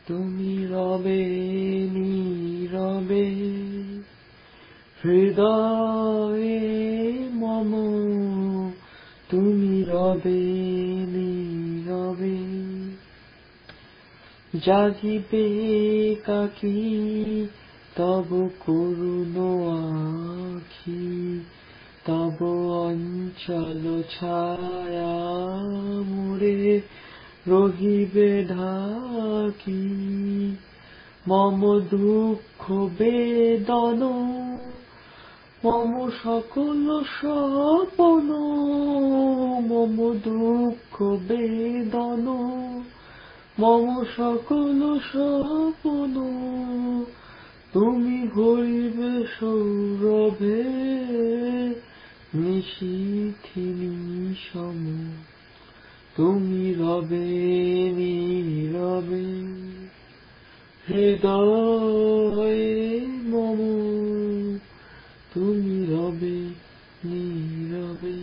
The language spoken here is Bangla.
তুমি রবে নীরবে হৃদয়ে মম, তুমি রবে নীরবে। জাগিবে একাকী তব করুণ আখি, তব অঞ্চল ছায়া মোরে রহিবে ঢাকি। মম দুঃখ বেদন, মম সকল স্বপন, মম দুঃখ বেদন, মম সকল স্বপন, তুমি হইবে সৌরভে নিশীথিনী সম, তুমি রবে নীরবে হৃদয়ে মম, তুমি রবে নীরবে।